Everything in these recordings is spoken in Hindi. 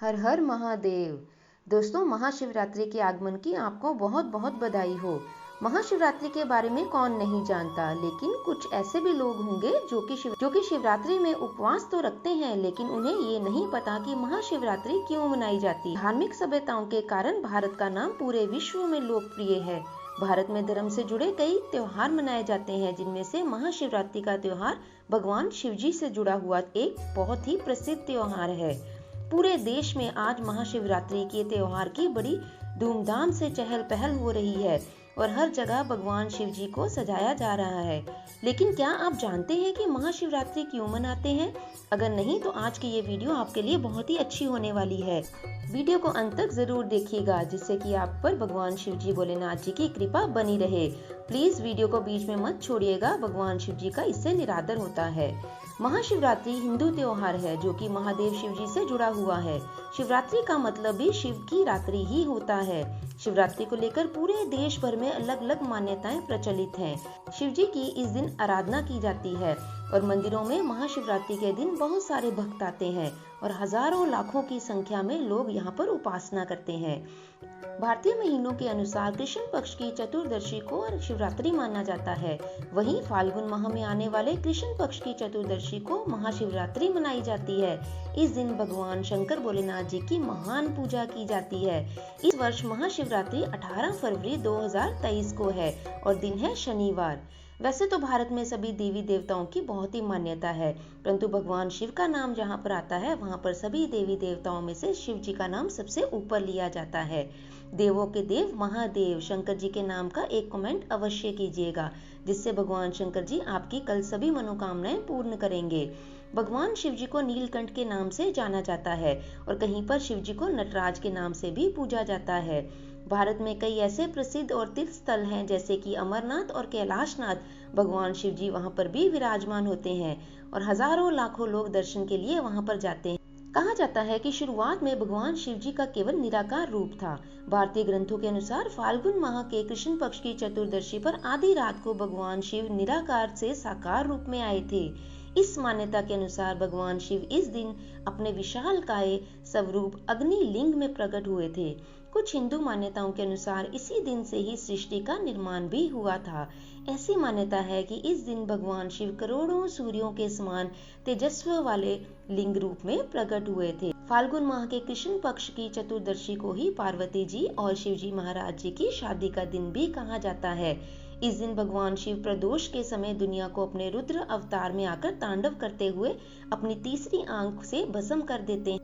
हर हर महादेव। दोस्तों, महाशिवरात्रि के आगमन की आपको बहुत बहुत बधाई हो। महाशिवरात्रि के बारे में कौन नहीं जानता, लेकिन कुछ ऐसे भी लोग होंगे जो कि शिवरात्रि में उपवास तो रखते हैं, लेकिन उन्हें ये नहीं पता कि महाशिवरात्रि क्यों मनाई जाती है। धार्मिक सभ्यताओं के कारण भारत का नाम पूरे विश्व में लोकप्रिय है। भारत में धर्म से जुड़े कई त्योहार मनाए जाते हैं, जिनमें से महाशिवरात्रि का त्योहार भगवान शिव जी से जुड़ा हुआ एक बहुत ही प्रसिद्ध त्योहार है। पूरे देश में आज महाशिवरात्रि के त्योहार की बड़ी धूमधाम से चहल पहल हो रही है और हर जगह भगवान शिव जी को सजाया जा रहा है। लेकिन क्या आप जानते हैं कि महाशिवरात्रि क्यों मनाते हैं? अगर नहीं तो आज की ये वीडियो आपके लिए बहुत ही अच्छी होने वाली है। वीडियो को अंत तक जरूर देखिएगा, जिससे कि आप पर भगवान शिव जी भोलेनाथ जी की कृपा बनी रहे। प्लीज वीडियो को बीच में मत छोड़िएगा, भगवान शिव जी का इससे निरादर होता है। महाशिवरात्रि हिंदू त्योहार है जो कि महादेव शिव जी से जुड़ा हुआ है। शिवरात्रि का मतलब भी शिव की रात्रि ही होता है। शिवरात्रि को लेकर पूरे देश भर में अलग अलग मान्यताएं प्रचलित हैं। शिव जी की इस दिन आराधना की जाती है और मंदिरों में महाशिवरात्रि के दिन बहुत सारे भक्त आते हैं और हजारों लाखों की संख्या में लोग यहाँ पर उपासना करते हैं। भारतीय महीनों के अनुसार कृष्ण पक्ष की चतुर्दशी को शिवरात्रि माना जाता है। वहीं फाल्गुन माह में आने वाले कृष्ण पक्ष की चतुर्दशी को महाशिवरात्रि मनाई जाती है। इस दिन भगवान शंकर भोलेनाथ जी की महान पूजा की जाती है। इस वर्ष महाशिवरात्रि 18 फरवरी 2023 को है और दिन है शनिवार। वैसे तो भारत में सभी देवी देवताओं की बहुत ही मान्यता है, परंतु भगवान शिव का नाम जहाँ पर आता है वहाँ पर सभी देवी देवताओं में से शिव जी का नाम सबसे ऊपर लिया जाता है। देवों के देव महादेव शंकर जी के नाम का एक कमेंट अवश्य कीजिएगा, जिससे भगवान शंकर जी आपकी कल सभी मनोकामनाएं पूर्ण करेंगे। भगवान शिव जी को नीलकंठ के नाम से जाना जाता है और कहीं पर शिव जी को नटराज के नाम से भी पूजा जाता है। भारत में कई ऐसे प्रसिद्ध और तीर्थ स्थल हैं, जैसे कि अमरनाथ और कैलाशनाथ। भगवान शिव जी वहां पर भी विराजमान होते हैं और हजारों लाखों लोग दर्शन के लिए वहां पर जाते हैं। कहा जाता है कि शुरुआत में भगवान शिव जी का केवल निराकार रूप था। भारतीय ग्रंथों के अनुसार फाल्गुन माह के कृष्ण पक्ष की चतुर्दशी पर आधी रात को भगवान शिव निराकार से साकार रूप में आए थे। इस मान्यता के अनुसार भगवान शिव इस दिन अपने विशालकाय स्वरूप अग्नि लिंग में प्रकट हुए थे। कुछ हिंदू मान्यताओं के अनुसार इसी दिन से ही सृष्टि का निर्माण भी हुआ था। ऐसी मान्यता है कि इस दिन भगवान शिव करोड़ों सूर्यों के समान तेजस्व वाले लिंग रूप में प्रकट हुए थे। फाल्गुन माह के कृष्ण पक्ष की चतुर्दशी को ही पार्वती जी और शिव जी महाराज जी की शादी का दिन भी कहा जाता है। इस दिन भगवान शिव प्रदोष के समय दुनिया को अपने रुद्र अवतार में आकर तांडव करते हुए अपनी तीसरी आंख से भस्म कर देते हैं।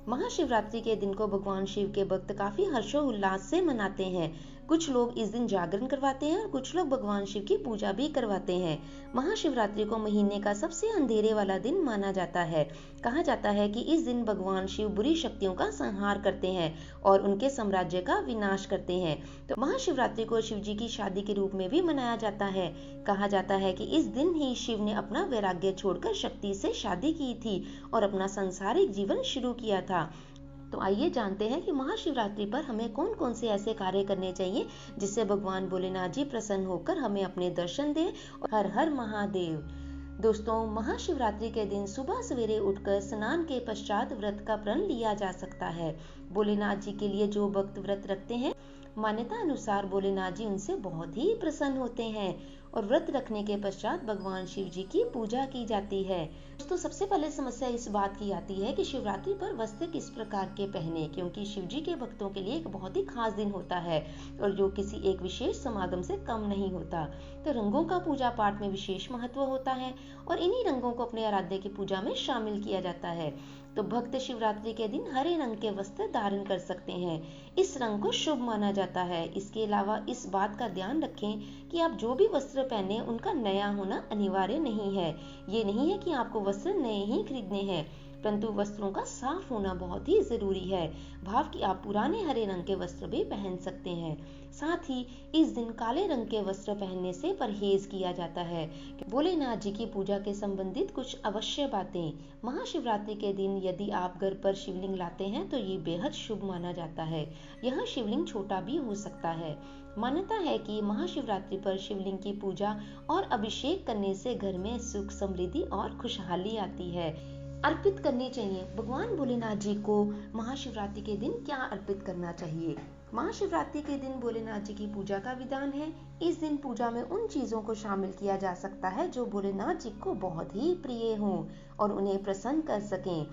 महाशिवरात्रि के दिन को भगवान शिव के भक्त काफी हर्षोल्लास से मनाते हैं। कुछ लोग इस दिन जागरण करवाते हैं और कुछ लोग भगवान शिव की पूजा भी करवाते हैं। महाशिवरात्रि को महीने का सबसे अंधेरे वाला दिन माना जाता है। कहा जाता है कि इस दिन भगवान शिव बुरी शक्तियों का संहार करते हैं और उनके साम्राज्य का विनाश करते हैं। तो महाशिवरात्रि को शिव जी की शादी के रूप में भी मनाया जाता है। कहा जाता है कि इस दिन ही शिव ने अपना वैराग्य छोड़कर शक्ति से शादी की थी और अपना सांसारिक जीवन शुरू किया था। तो आइए जानते हैं कि महाशिवरात्रि पर हमें कौन कौन से ऐसे कार्य करने चाहिए जिससे भगवान भोलेनाथ जी प्रसन्न होकर हमें अपने दर्शन दें। हर हर महादेव। दोस्तों, महाशिवरात्रि के दिन सुबह सवेरे उठकर स्नान के पश्चात व्रत का प्रण लिया जा सकता है। भोलेनाथ जी के लिए जो भक्त व्रत रखते हैं, मान्यता अनुसार भोलेनाथ जी उनसे बहुत ही प्रसन्न होते हैं और व्रत रखने के पश्चात भगवान शिव जी की पूजा की जाती है। तो सबसे पहले समस्या इस बात की आती है कि शिवरात्रि पर वस्त्र किस प्रकार के पहने, क्योंकि शिव जी के भक्तों के लिए एक बहुत ही खास दिन होता है और जो किसी एक विशेष समागम से कम नहीं होता। तो रंगों का पूजा पाठ में विशेष महत्व होता है और इन्हीं रंगों को अपने आराध्य की पूजा में शामिल किया जाता है। तो भक्त शिवरात्रि के दिन हरे रंग के वस्त्र धारण कर सकते हैं। इस रंग को शुभ माना जाता है। इसके अलावा इस बात का ध्यान रखें कि आप जो भी वस्त्र पहने उनका नया होना अनिवार्य नहीं है। ये नहीं है कि आपको वस्त्र नए ही खरीदने हैं, परंतु वस्त्रों का साफ होना बहुत ही जरूरी है। भाव कि आप पुराने हरे रंग के वस्त्र भी पहन सकते हैं। साथ ही इस दिन काले रंग के वस्त्र पहनने से परहेज किया जाता है। भोलेनाथ जी की पूजा के संबंधित कुछ अवश्य बातें। महाशिवरात्रि के दिन यदि आप घर पर शिवलिंग लाते हैं तो ये बेहद शुभ माना जाता है। यह शिवलिंग छोटा भी हो सकता है। मान्यता है कि महाशिवरात्रि पर शिवलिंग की पूजा और अभिषेक करने से घर में सुख, समृद्धि और खुशहाली आती है। अर्पित करनी चाहिए। भगवान भोलेनाथ जी को महाशिवरात्रि के दिन क्या अर्पित करना चाहिए? महाशिवरात्रि के दिन भोलेनाथ जी की पूजा का विधान है। इस दिन पूजा में उन चीजों को शामिल किया जा सकता है जो भोलेनाथ जी को बहुत ही प्रिय हों और उन्हें प्रसन्न कर सकें,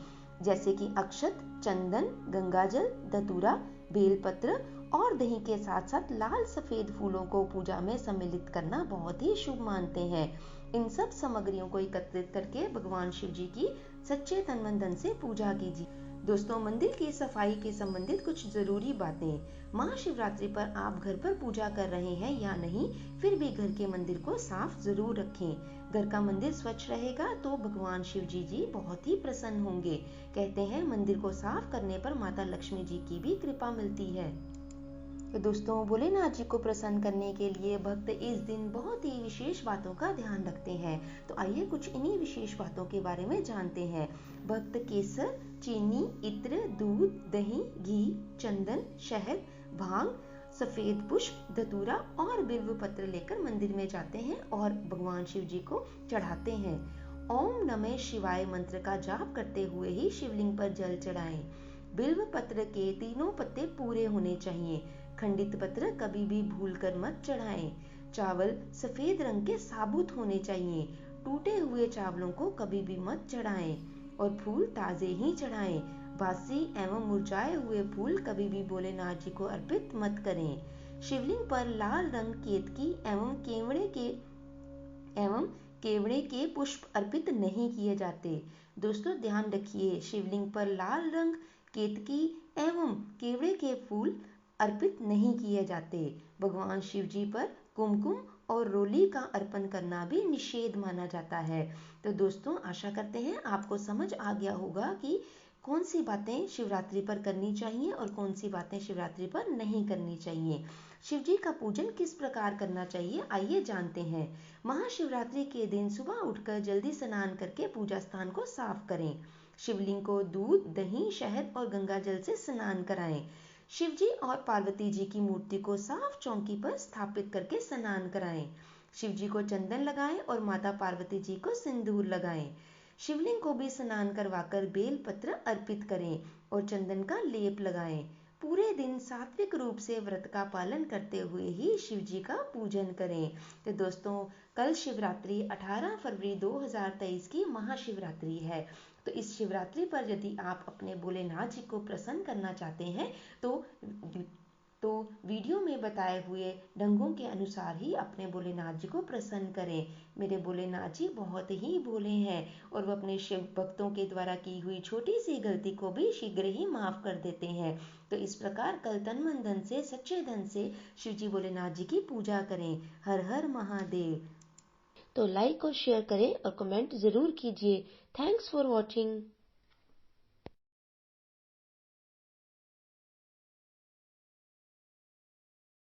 जैसे कि अक्षत, चंदन, गंगाजल, धतूरा, बेलपत्र और दही के साथ साथ लाल सफेद फूलों को पूजा में सम्मिलित करना बहुत ही शुभ मानते हैं। इन सब सामग्रियों को एकत्रित करके भगवान शिव जी की सच्चे तन मन धन से पूजा कीजिए। दोस्तों, मंदिर की सफाई के संबंधित कुछ जरूरी बातें। महाशिवरात्रि पर आप घर पर पूजा कर रहे हैं या नहीं, फिर भी घर के मंदिर को साफ जरूर रखें। घर का मंदिर स्वच्छ रहेगा तो भगवान शिव जी बहुत ही प्रसन्न होंगे। कहते हैं मंदिर को साफ करने पर माता लक्ष्मी जी की भी कृपा मिलती है। तो दोस्तों, भोलेनाथ जी को प्रसन्न करने के लिए भक्त इस दिन बहुत ही विशेष बातों का ध्यान रखते हैं। तो आइए कुछ इन्हीं विशेष बातों के बारे में जानते हैं। भक्त केसर, चीनी, इत्र, दूध, दही, घी, चंदन, शहद, भांग, सफेद पुष्प, धतूरा और बिल्व पत्र लेकर मंदिर में जाते हैं और भगवान शिव जी को चढ़ाते हैं। ओम नमः शिवाय मंत्र का जाप करते हुए ही शिवलिंग पर जल चढ़ाएं। बिल्व पत्र के तीनों पत्ते पूरे होने चाहिए। खंडित पत्र कभी भी भूलकर मत चढ़ाएं। चावल सफेद रंग के साबुत होने चाहिए। टूटे हुए चावलों को कभी भी मत चढ़ाएं और फूल ताजे ही चढ़ाएं। बासी एवं मुरझाए हुए फूल कभी भी भोलेनाथ जी को अर्पित मत करें। शिवलिंग पर लाल रंग केतकी एवं केवड़े के पुष्प अर्पित नहीं किए जाते। दोस्तों, ध्यान रखिए, शिवलिंग पर लाल रंग, केतकी एवं केवड़े के फूल अर्पित नहीं किए जाते। भगवान शिव जी पर कुमकुम और रोली का अर्पण करना भी निषेध माना जाता है। तो दोस्तों, आशा करते हैं आपको समझ आ गया होगा कि कौन सी बातें शिवरात्रि पर करनी चाहिए और कौन सी बातें शिवरात्रि पर नहीं करनी चाहिए। शिव जी का पूजन किस प्रकार करना चाहिए, आइए जानते हैं। महाशिवरात्रि के दिन सुबह उठकर जल्दी स्नान करके पूजा स्थान को साफ करें। शिवलिंग को दूध, दही, शहद और गंगा जल से स्नान कराएं। शिव जी और पार्वती जी की मूर्ति को साफ चौकी पर स्थापित करके स्नान कराएं। शिव जी को चंदन लगाएं और माता पार्वती जी को सिंदूर लगाएं। शिवलिंग को भी स्नान करवाकर बेल पत्र अर्पित करें और चंदन का लेप लगाएं। पूरे दिन सात्विक रूप से व्रत का पालन करते हुए ही शिव जी का पूजन करें। तो दोस्तों, कल शिवरात्रि 18 फरवरी 2023 की महाशिवरात्रि है। तो इस शिवरात्रि पर यदि आप अपने भोलेनाथ जी को प्रसन्न करना चाहते हैं तो वीडियो में बताए हुए ढंगों के अनुसार ही अपने भोलेनाथ जी को प्रसन्न करें। मेरे भोलेनाथ जी बहुत ही भोले हैं और वो अपने शिव भक्तों के द्वारा की हुई छोटी सी गलती को भी शीघ्र ही माफ कर देते हैं। तो इस प्रकार कल तन मन धन से सच्चे धन से शिव जी भोलेनाथ जी की पूजा करें। हर हर महादेव। तो लाइक और शेयर करें और कमेंट जरूर कीजिए। Thanks for watching.